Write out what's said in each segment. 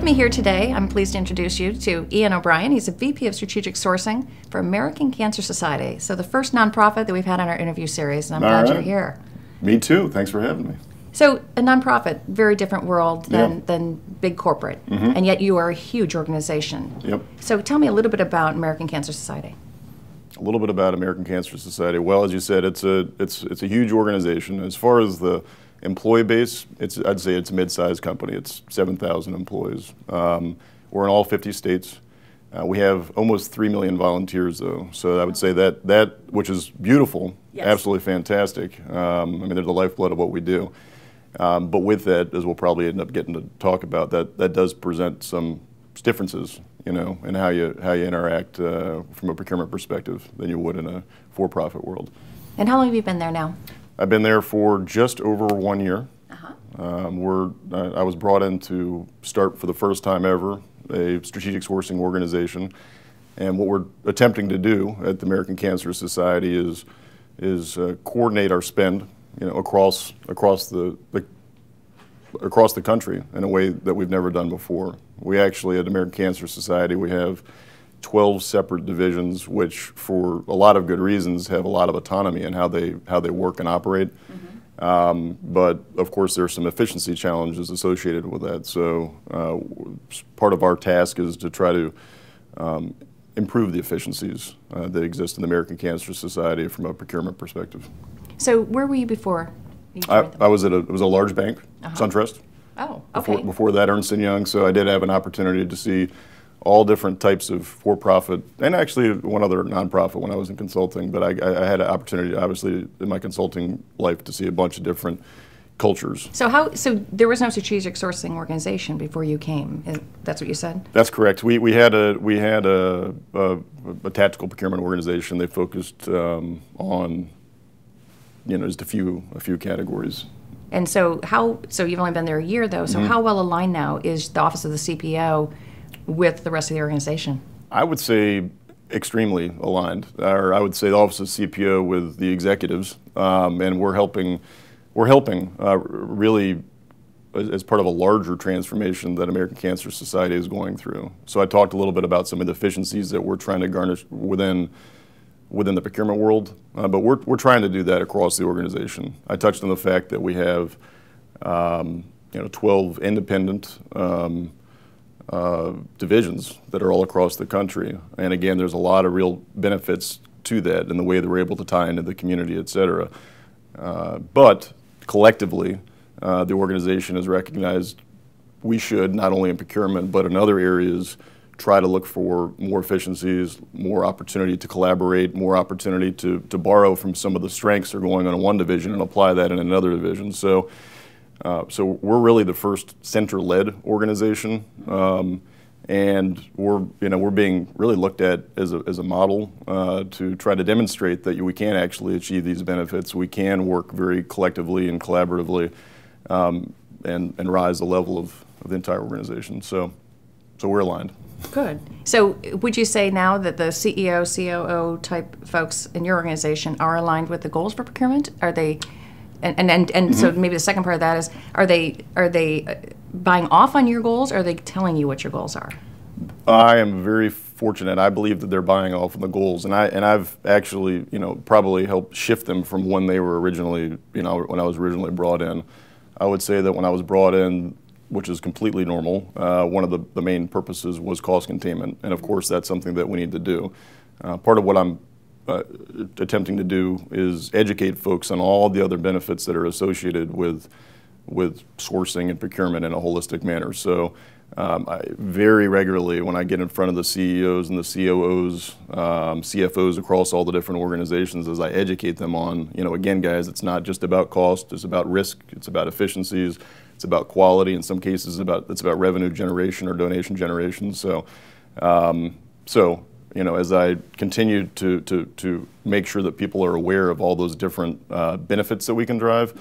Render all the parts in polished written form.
me here today, I'm pleased to introduce you to Ian O'Brien. He's a VP of Strategic Sourcing for American Cancer Society. So the first nonprofit that we've had on our interview series, and I'm glad you're here. Me too. Thanks for having me. So a nonprofit, very different world than big corporate, and yet you are a huge organization. Yep. So tell me a little bit about American Cancer Society. A little bit about American Cancer Society. Well, as you said, it's a huge organization. As far as the employee base, I'd say it's a mid-sized company. It's 7,000 employees. We're in all 50 states. We have almost 3 million volunteers, though. So I would say that which is beautiful, absolutely fantastic. I mean, they're the lifeblood of what we do. But with that, as we'll probably end up getting to talk about, that does present some differences, you know, in how you interact from a procurement perspective than you would in a for-profit world. And how long have you been there now? I've been there for just over 1 year. I was brought in to start for the first time ever a strategic sourcing organization, and what we're attempting to do at the American Cancer Society is coordinate our spend, you know, across the country in a way that we've never done before. We actually, at American Cancer Society, we have 12 separate divisions, which for a lot of good reasons have a lot of autonomy in how they work and operate. But of course there are some efficiency challenges associated with that. So part of our task is to try to improve the efficiencies that exist in the American Cancer Society from a procurement perspective. So where were you before? I was at it was a large bank, SunTrust. Oh, okay. Before that, Ernst & Young. So I did have an opportunity to see all different types of for-profit, and actually one other nonprofit when I was in consulting, but I had an opportunity, obviously, in my consulting life to see a bunch of different cultures. So there was no strategic sourcing organization before you came. That's what you said? That's correct. We had a tactical procurement organization. They focused on, you know, just a few categories. And so you've only been there a year though, so how well aligned now is the Office of the CP0 with the rest of the organization? I would say extremely aligned. Or I would say the Office of CPO with the executives, and we're helping really as part of a larger transformation that American Cancer Society is going through. So I talked a little bit about some of the efficiencies that we're trying to garnish within the procurement world, but we're trying to do that across the organization. I touched on the fact that we have 12 independent divisions that are all across the country, and again, there's a lot of real benefits to that in the way that we're able to tie into the community, et cetera. But collectively, the organization has recognized we should, not only in procurement but in other areas, try to look for more efficiencies, more opportunity to collaborate, more opportunity to borrow from some of the strengths that are going on in one division and apply that in another division. So we're really the first center-led organization, and we're being really looked at as a model to try to demonstrate that we can actually achieve these benefits. We can work very collectively and collaboratively, and rise the level of the entire organization. So we're aligned. Good. So would you say now that the CEO, COO type folks in your organization are aligned with the goals for procurement? Are they? And so maybe the second part of that is, are they buying off on your goals, or are they telling you what your goals are? I am very fortunate. I believe that they're buying off on the goals, and I've actually, you know, probably helped shift them from when they were originally, you know, when I was originally brought in. I would say that when I was brought in, which is completely normal, one of the main purposes was cost containment, and of course that's something that we need to do. Part of what I'm attempting to do is educate folks on all the other benefits that are associated with sourcing and procurement in a holistic manner. So very regularly when I get in front of the CEOs and the COOs, CFOs across all the different organizations, as I educate them on, you know, again guys, it's not just about cost, it's about risk, it's about efficiencies, it's about quality, in some cases it's about revenue generation or donation generation. So you know, as I continue to make sure that people are aware of all those different benefits that we can drive,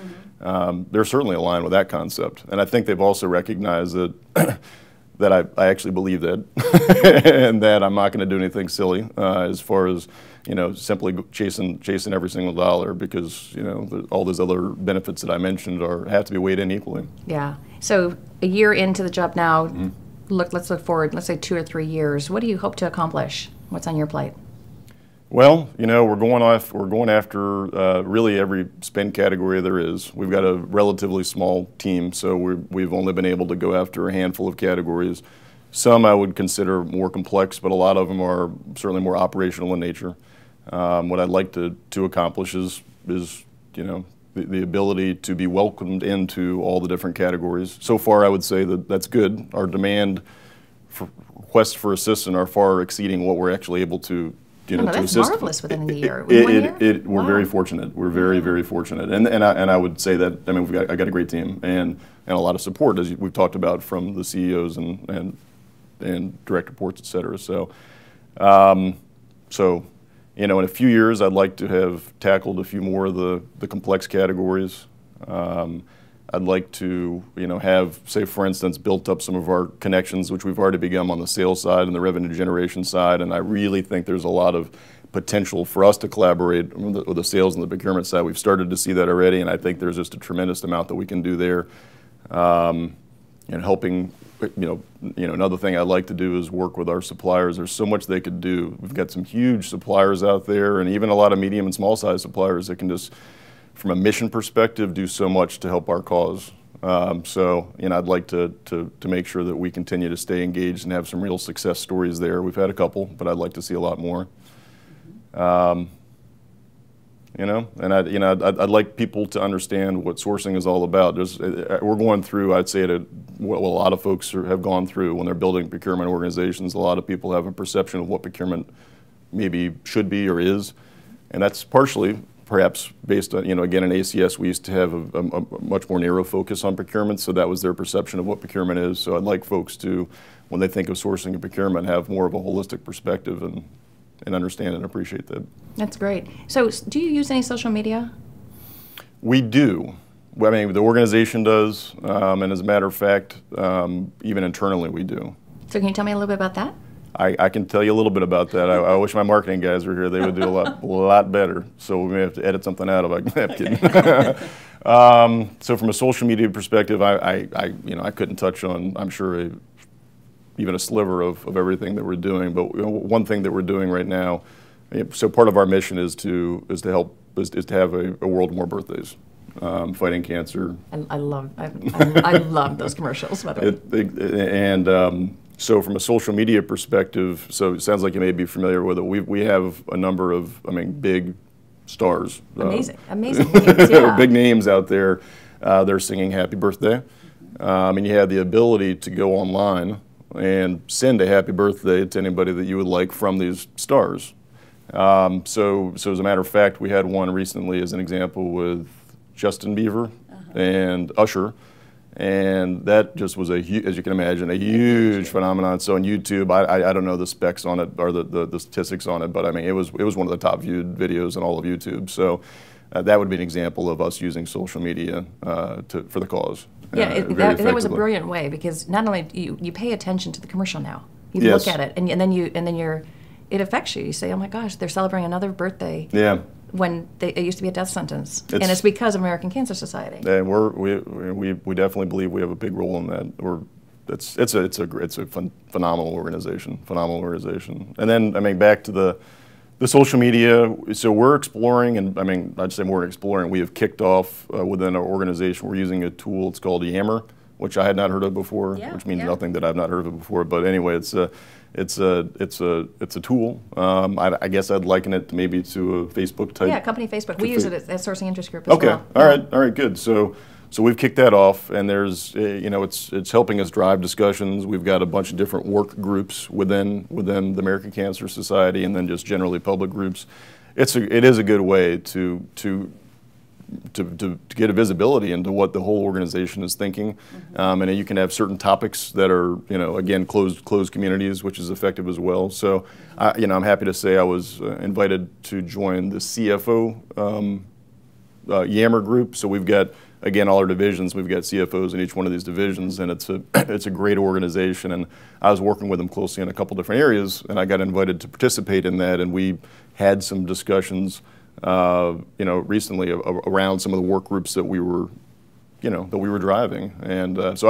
they're certainly aligned with that concept. And I think they've also recognized that that I actually believe that, and that I'm not going to do anything silly as far as, you know, simply chasing every single dollar, because, you know, all those other benefits that I mentioned have to be weighed in equally. Yeah. So a year into the job now, let's look forward, let's say 2 or 3 years, what do you hope to accomplish? What's on your plate? Well, we're going after really every spend category there is. We've got a relatively small team, so we've only been able to go after a handful of categories. Some I would consider more complex, but a lot of them are certainly more operational in nature. What I'd like to accomplish is the ability to be welcomed into all the different categories. So far, I would say that that's good. Our demand for requests for assistance are far exceeding what we're actually able to to that's assist. marvelous within a year. We're Wow. Very fortunate. We're very, very fortunate. And I would say that, I got a great team and a lot of support, as we've talked about, from the CEOs and direct reports, et cetera. So, in a few years, I'd like to have tackled a few more of the complex categories. I'd like to, have, say, for instance, built up some of our connections, which we've already begun on the sales side and the revenue generation side. And I really think there's a lot of potential for us to collaborate with the sales and the procurement side. We've started to see that already, and I think there's just a tremendous amount that we can do there. And helping, another thing I'd like to do is work with our suppliers. There's so much they could do. We've got some huge suppliers out there, and even a lot of medium and small size suppliers that can just, from a mission perspective, do so much to help our cause. I'd like to make sure that we continue to stay engaged and have some real success stories there. We've had a couple, but I'd like to see a lot more. And I'd like people to understand what sourcing is all about. We're going through, I'd say, what a lot of folks have gone through when they're building procurement organizations. A lot of people have a perception of what procurement maybe should be or is, and that's partially perhaps based on, again, in ACS, we used to have a much more narrow focus on procurement, so that was their perception of what procurement is. So I'd like folks to, when they think of sourcing and procurement, have more of a holistic perspective and understand and appreciate that. That's great. So do you use any social media? We do. The organization does, and as a matter of fact, even internally we do. So can you tell me a little bit about that? I can tell you a little bit about that. I wish my marketing guys were here. They would do a lot better. So we may have to edit something out of it. I'm kidding. So from a social media perspective, I couldn't touch on, I'm sure, even a sliver of everything that we're doing. But one thing that we're doing right now, so part of our mission is to have a world of more birthdays, fighting cancer. I love those commercials, by the way. So from a social media perspective, so it sounds like you may be familiar with it. We have a number of, big stars. Amazing names, yeah. Big names out there. They're singing happy birthday. And you have the ability to go online and send a happy birthday to anybody that you would like from these stars. So as a matter of fact, we had one recently as an example with Justin Bieber and Usher. And that just was as you can imagine, a huge phenomenon. So on YouTube, I don't know the specs on it or the statistics on it, but it was one of the top viewed videos on all of YouTube. So that would be an example of us using social media for the cause. Yeah, that was a brilliant way, because not only you pay attention to the commercial now, you look at it, and then it affects you. You say, oh my gosh, they're celebrating another birthday. Yeah. When it used to be a death sentence, and it's because of American Cancer Society. And we definitely believe we have a big role in that. It's a phenomenal organization, And then back to the social media. So we're exploring, and I'd say more exploring. We have kicked off within our organization. We're using a tool. It's called Yammer, which I had not heard of before, which means nothing that I've not heard of before. But anyway, it's a tool. I guess I'd liken it maybe to a Facebook type. Yeah, company Facebook. We use it at Sourcing Interest Group as well. Okay, all right, good. So we've kicked that off, and there's it's helping us drive discussions. We've got a bunch of different work groups within the American Cancer Society, and then just generally public groups. It is a good way to get a visibility into what the whole organization is thinking, and you can have certain topics that are, again, closed communities, which is effective as well. So, I'm happy to say I was invited to join the CFO Yammer group. So we've got, again, all our divisions. We've got CFOs in each one of these divisions, and it's a great organization. And I was working with them closely in a couple different areas, and I got invited to participate in that, and we had some discussions recently around some of the work groups that we were driving, and so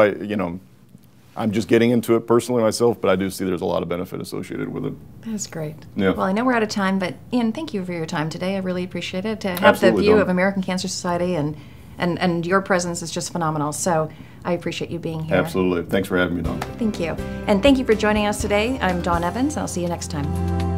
I'm just getting into it personally myself, but I do see there's a lot of benefit associated with it. That's great. Yeah. Well, I know we're out of time, but Ian, thank you for your time today. I really appreciate it. To have Absolutely, the view Dawn. of American Cancer Society and your presence is just phenomenal. So I appreciate you being here. Absolutely. Thanks for having me, Dawn. Thank you. And thank you for joining us today. I'm Dawn Evans. I'll see you next time.